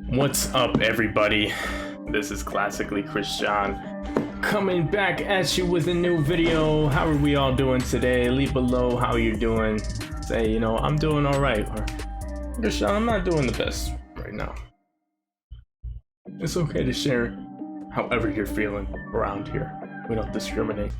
What's up, everybody? This is Classically Christian coming back at you with a new video. How are we all doing today? Leave below how you're doing. Say, I'm doing all right, or Christian, I'm not doing the best right now. It's okay to share however you're feeling around here. We don't discriminate.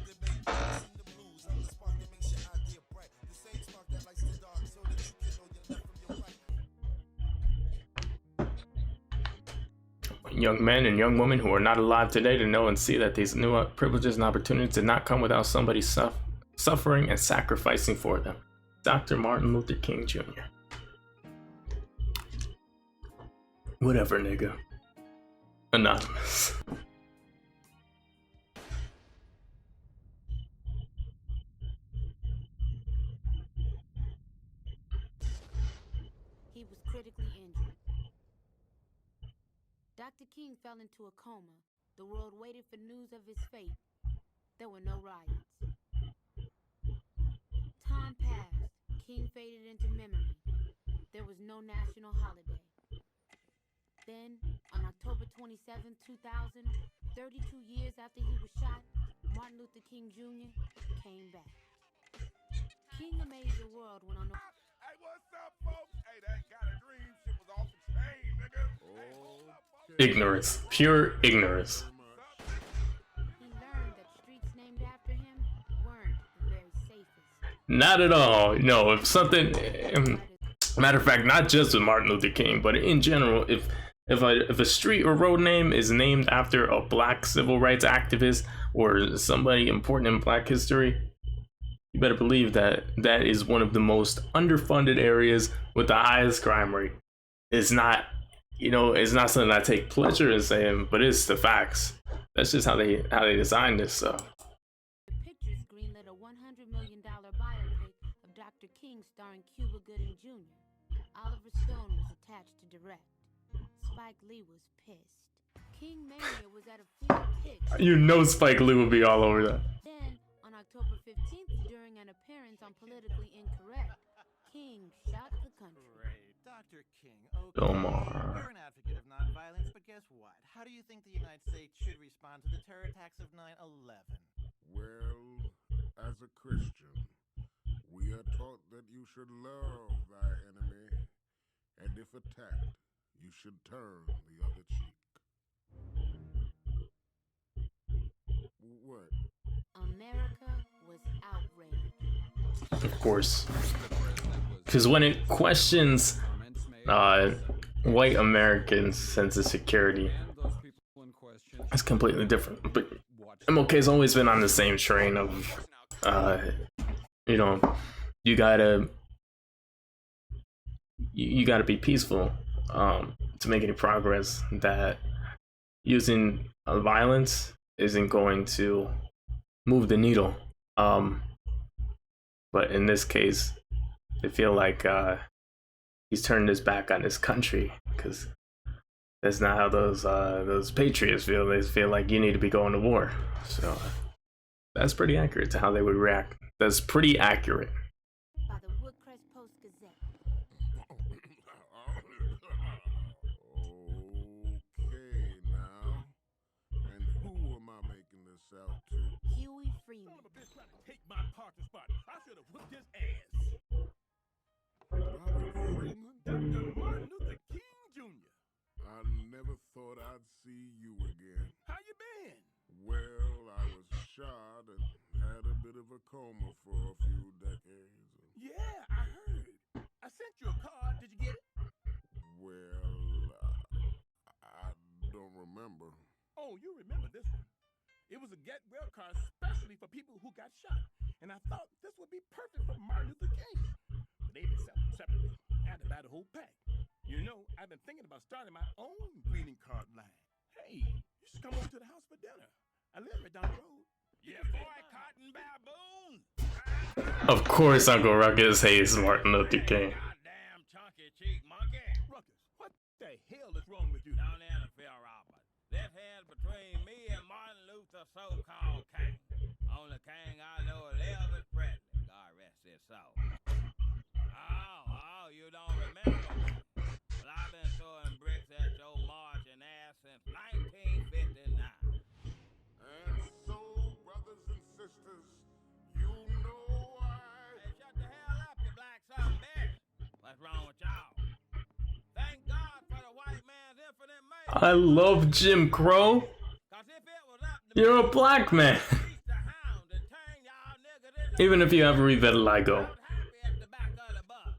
Young men and young women who are not alive today to know and see that these new privileges and opportunities did not come without somebody suffering and sacrificing for them. Dr. Martin Luther King Jr. Whatever, nigga. Anonymous. He was critically injured. Dr. King fell into a coma. The world waited for news of his fate. There were no riots. Time passed. King faded into memory. There was no national holiday. Then, on October 27, 2000, 32 years after he was shot, Martin Luther King Jr. came back. King amazed the world when on the... Hey, what's up, folks? Hey, that got a dream shit was off the chain, nigga. Ignorance. Pure ignorance. He learned that streets named after him weren't the very safest. Not at all. No, if something... Matter of fact, not just with Martin Luther King, but in general, if a street or road name is named after a black civil rights activist or somebody important in black history, you better believe that that is one of the most underfunded areas with the highest crime rate. It's not, it's not something I take pleasure in saying, but it's the facts. That's just how they designed this stuff. The Pictures greenlit a $100 million biopic of Dr. King starring Cuba Gooding Jr. Oliver Stone was attached to direct. Spike Lee was pissed. King Mania was at a flea pitch. Spike Lee would be all over that. Then, on October 15th, during an appearance on Politically Incorrect, King shot the country. Great. Dr. King, okay. Omar. You're an advocate of nonviolence, but guess what? How do you think the United States should respond to the terror attacks of 9/11? Well, as a Christian, we are taught that you should love thy enemy, and if attacked, you should turn the other cheek. What? America was outraged. Of course. Because when it questions white Americans' sense of security, it's completely different. But MLK's always been on the same train of, you gotta be peaceful to make any progress. That using violence isn't going to move the needle. But in this case, they feel like he's turned his back on his country, because that's not how those patriots feel. They feel like you need to be going to war. So that's pretty accurate to how they would react. That's pretty accurate. By the Woodcrest Post-Gazette. Okay, now. And who am I making this out to? Huey Freeman. Take my parking spot. I should have whooped his ass. Robert Freeman? Dr. Martin Luther King Jr. I never thought I'd see you again. How you been? Well, I was shot and had a bit of a coma for a few decades. Yeah, I heard. I sent you a card. Did you get it? Well, I don't remember. Oh, you remember this one. It was a get well card especially for people who got shot. And I thought this would be perfect for Martin Luther King. But they been selling separately. I had to buy the whole pack. I've been thinking about starting my own greeting card line. Hey, you should come over to the house for dinner. I live right down the road. Yeah, boy, cotton baboon. Of course, Uncle Ruckus hates Martin Luther King. Goddamn chunky cheek monkey. Ruckus, what the hell is wrong with you? Down there in Phil Robert. This here's between me and Martin Luther, so-called king. Only king I know is Elvis Presley. God rest his soul. Oh, you don't remember? Well, I've been throwing bricks at your I love Jim Crow. 'Cause if it was up to You're me, a black man. I'd reach the hound and turn y'all niggas into Even if you have I vitiligo. was happy at the back of the bus.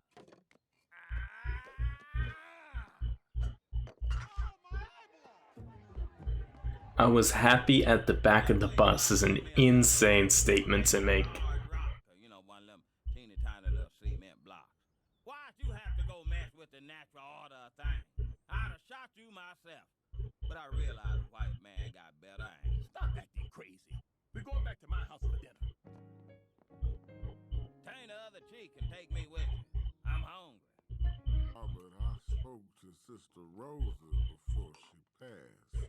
I was happy at the back of the bus is an insane statement to make. You know, one of them teeny tiny little cement blocks. Why'd you have to go mess with the natural order of things? I'd have shot you myself. But I realized the white man got better aim. Stop acting crazy. We're going back to my house for dinner. Turn the other cheek and take me with you. I'm hungry. But I spoke to Sister Rosa before she passed.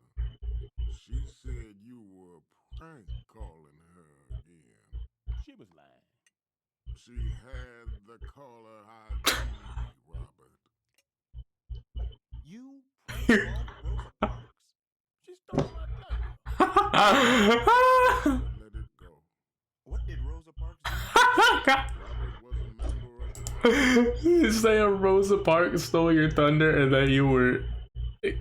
She said you were prank calling her again. She was lying. She had the caller ID, Robert. You prank Rosa Parks? She stole my thunder. Let it go. What did Rosa Parks do? Robert was a member of the You say Rosa Parks stole your thunder and that you were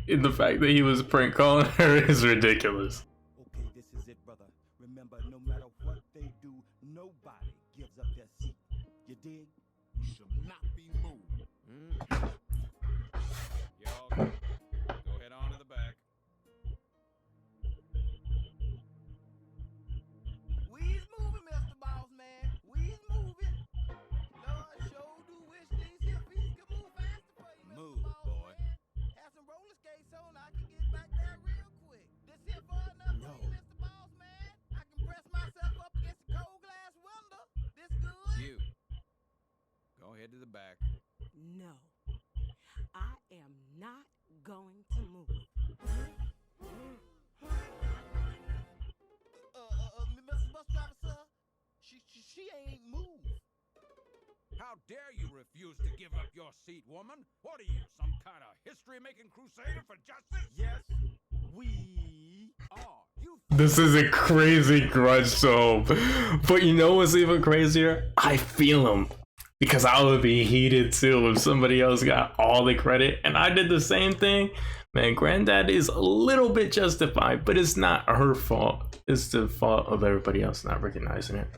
in the fact that he was prank calling her is ridiculous. Okay, this is it, brother. Remember, no matter what they do, nobody gives up their seat. You dig? You should not be moved. Y'all go head on to the back. We's moving, Mr. Boss Man. We's moving. Lord, sure do wish these here feet could move faster for you, Mr. Move, Boss boy. Man. Have some roller skates on, I can get back there real quick. This here far enough for you, Mr. Boss Man. I can press myself up against the cold glass window. This good? You. Go ahead to the back. No, I am not going to move. Mr. Bus Driver, sir. She ain't moved. How dare you refuse to give up your seat, woman? What are you, some kind of history-making crusader for justice? Yes, we are. You This is a crazy grudge to hope. But you know what's even crazier? I feel him. Because I would be heated too if somebody else got all the credit and I did the same thing. Man, Granddad is a little bit justified, but it's not her fault. It's the fault of everybody else not recognizing it.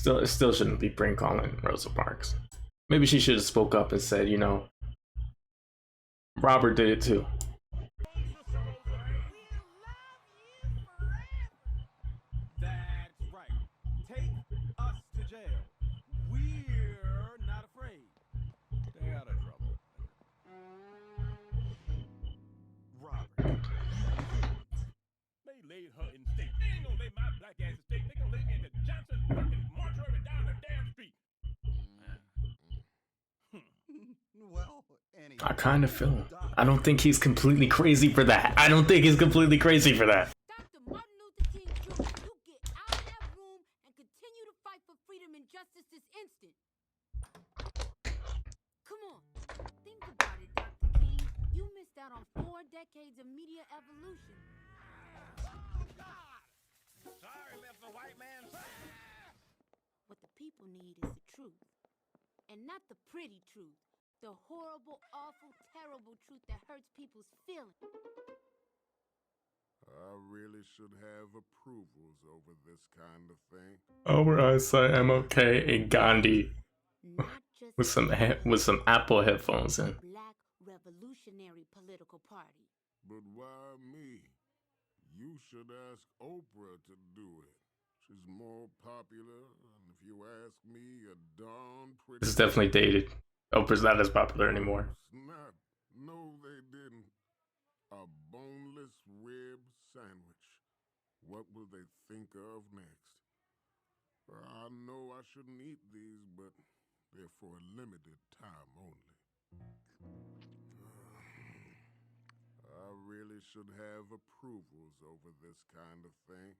It still shouldn't be prank calling Rosa Parks. Maybe she should have spoke up and said, you know, Robert did it too. That's right. Take us to jail. We're not afraid. stay out of trouble. Robert. They laid her in state. They ain't gonna lay my black ass in state. They gonna lay me in the Johnson fucking mortuary down the damn street. Well, anyway. I kind of feel him. I don't think he's completely crazy for that. I don't think he's completely crazy for that. Dr. Martin Luther King Jr., you get out of that room and continue to fight for freedom and justice this instant. Come on, think about it, Dr. King. You missed out on 4 decades of media evolution. Oh, God! Sorry, Mr. White Man. What the people need is the truth. And not the pretty truth. The horrible, awful, terrible truth that hurts people's feelings. I really should have approvals over this kind of thing. Over eyesight, MLK, and Gandhi Not just with some Apple headphones in. Black revolutionary political party. But why me? You should ask Oprah to do it. She's more popular, and if you ask me, a darn pretty... This is definitely dated. Oprah's not as popular anymore. Snap. No, they didn't. A boneless rib sandwich. What will they think of next? I know I shouldn't eat these, but they're for a limited time only. I really should have approvals over this kind of thing.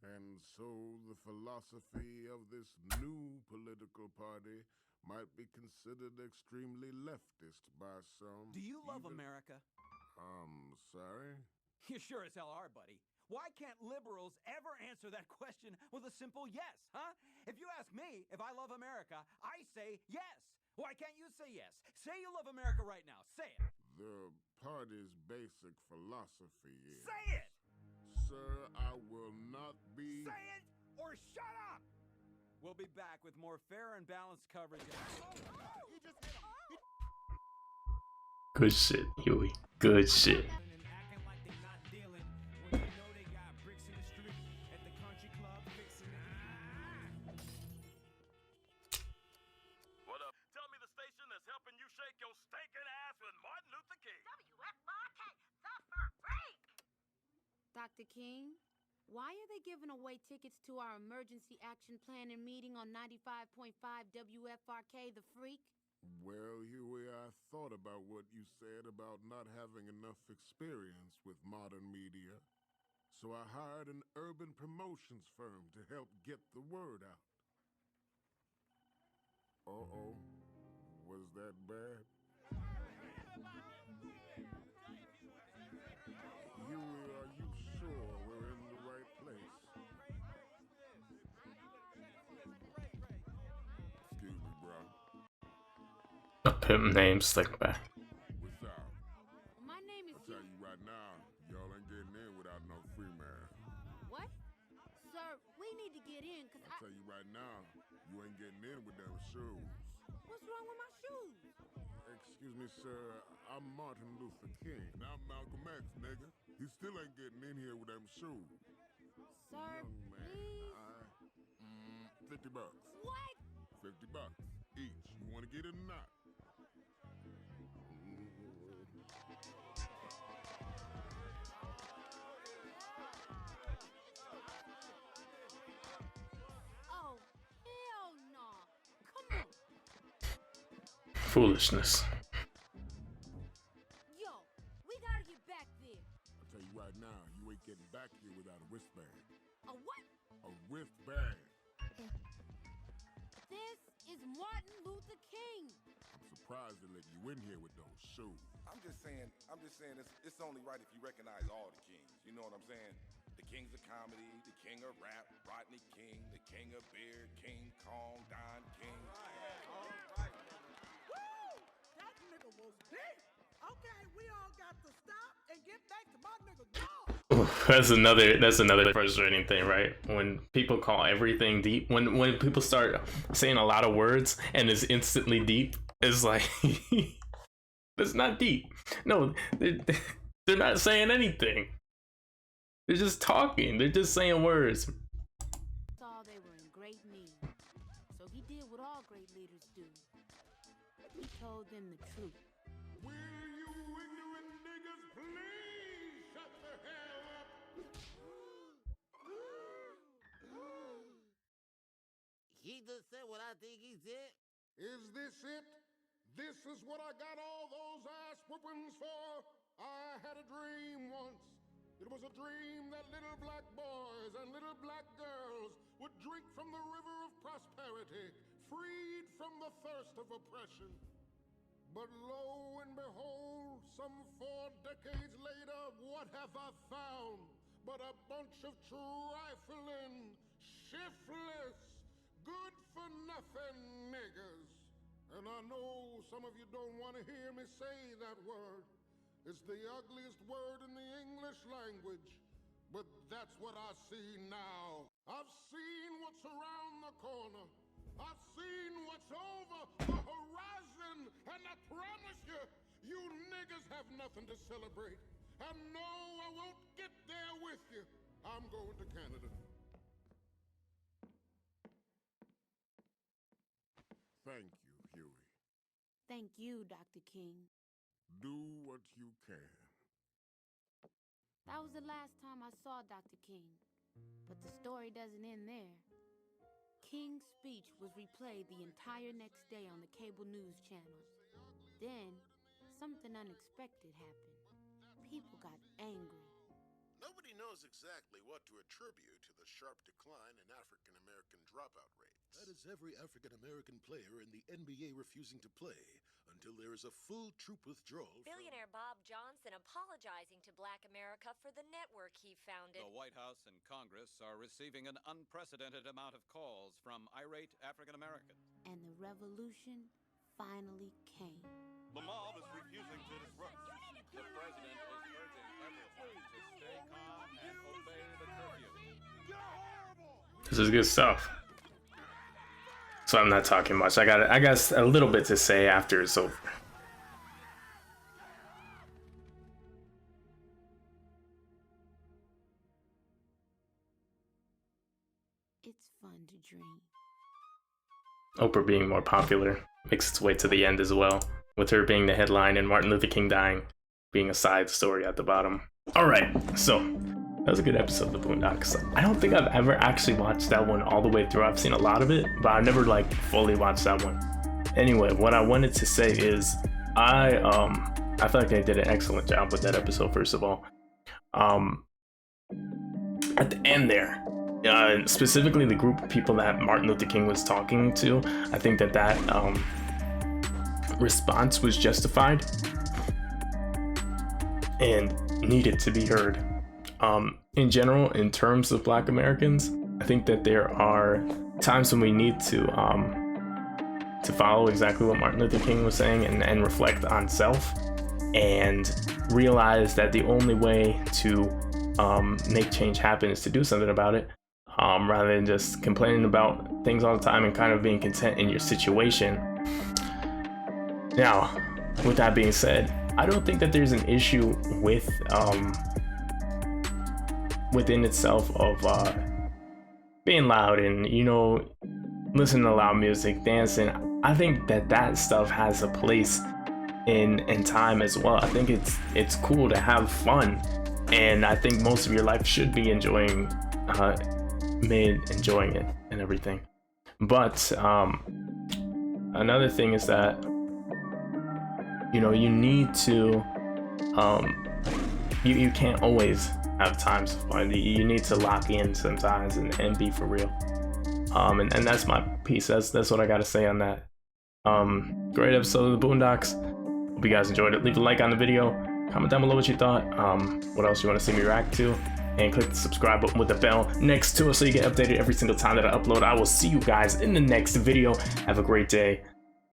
And so the philosophy of this new political party might be considered extremely leftist by some. Do you love even- America? Sorry? You sure as hell are, buddy. Why can't liberals ever answer that question with a simple yes, huh? If you ask me if I love America, I say yes. Why can't you say yes? Say you love America right now. Say it. The party's basic philosophy is... Say it! Sir, I will not be... Say it or shut up! We'll be back with more fair and balanced coverage. Good shit, Huey. Good shit. What up? Tell me the station that's helping you shake your stinking ass with Martin Luther King. WFRK, the freak! Dr. King, why are they giving away tickets to our emergency action planning meeting on 95.5 WFRK, the freak? Well, Huey, I thought about what you said about not having enough experience with modern media. So I hired an urban promotions firm to help get the word out. Uh-oh. Was that bad? Huey, are you sure we're in the right place? Excuse me, bro. A pimp named Slickback. What's up? My name is... I'll tell you right now, y'all ain't getting in without no free man. What? Sir, we need to get in, because I'll tell you right now, you ain't getting in with them shoes. What's wrong with my shoes? Excuse me, sir, I'm Martin Luther King. And I'm Malcolm X, nigga. You still ain't getting in here with them shoes. Sir, Young man, please. $50. What? $50 each. You want to get it or not? Oh, hell no. Come on. Foolishness. Yo, we gotta get back there. I'll tell you right now, you ain't getting back here without a wristband. A what? A wristband. This is Martin Luther King. I'm surprised they let you in here with those shoes. I'm just saying it's only right if you recognize all the kings. You know what I'm saying? The kings of comedy, the king of rap, Rodney King, the king of beer, King Kong, Don King. All right. Woo! That nigga was big. Okay, we all got to stop and get back to my nigga dog. That's another frustrating thing, right? When people call everything deep, when people start saying a lot of words and it's instantly deep, it's like it's not deep. No, they're not saying anything. They're just talking. They're just saying words. Saw they were in great need, so he did what all great leaders do. He told them the truth. Will you ignorant niggas please shut the hell up? He just said what I think he said. Is this it? This is what I got all those ass whoopings for? I had a dream once. It was a dream that little black boys and little black girls would drink from the river of prosperity, freed from the thirst of oppression. But lo and behold, some 4 decades later, what have I found but a bunch of trifling, shiftless, good-for-nothing niggas? And I know some of you don't want to hear me say that word. It's the ugliest word in the English language, but that's what I see now. I've seen what's around the corner. I've seen what's over the horizon, and I promise you, you niggas have nothing to celebrate. And no, I won't get there with you. I'm going to Canada. Thank you, Huey. Thank you, Dr. King. Do what you can. That was the last time I saw Dr. King. But the story doesn't end there. King's speech was replayed the entire next day on the cable news channels. Then, something unexpected happened. People got angry. Nobody knows exactly what to attribute to the sharp decline in African-American dropout rates. That is every African-American player in the NBA refusing to play until there is a full troop withdrawal. Billionaire Bob Johnson apologizing to Black America for the network he founded. The White House and Congress are receiving an unprecedented amount of calls from irate African Americans. And the revolution finally came. The mob is refusing to disrupt. The president is urging everyone to stay calm and obey the curfew. This is good stuff. So I'm not talking much. I got a little bit to say after it's over. It's fun to dream. Oprah being more popular makes its way to the end as well, with her being the headline and Martin Luther King dying being a side story at the bottom. Alright, so that was a good episode of the Boondocks. I don't think I've ever actually watched that one all the way through. I've seen a lot of it, but I never like fully watched that one. Anyway, what I wanted to say is I feel like they did an excellent job with that episode, first of all. At the end there, specifically the group of people that Martin Luther King was talking to, I think that response was justified and needed to be heard. In general, in terms of Black Americans, I think that there are times when we need to follow exactly what Martin Luther King was saying and reflect on self and realize that the only way to make change happen is to do something about it, rather than just complaining about things all the time and kind of being content in your situation. Now, with that being said, I don't think that there's an issue with within itself of being loud and, you know, listening to loud music, dancing. I think that stuff has a place in time as well. I think it's cool to have fun, and I think most of your life should be enjoying it and everything. But another thing is that, you know, you need to you can't always have times of fun. You need to lock in sometimes and be for real. And that's my piece. That's what I gotta say on that. Great episode of the Boondocks. Hope you guys enjoyed it. Leave a like on the video, comment down below what you thought, what else you want to see me react to, and click the subscribe button with the bell next to it so you get updated every single time that I upload. I will see you guys in the next video. Have a great day.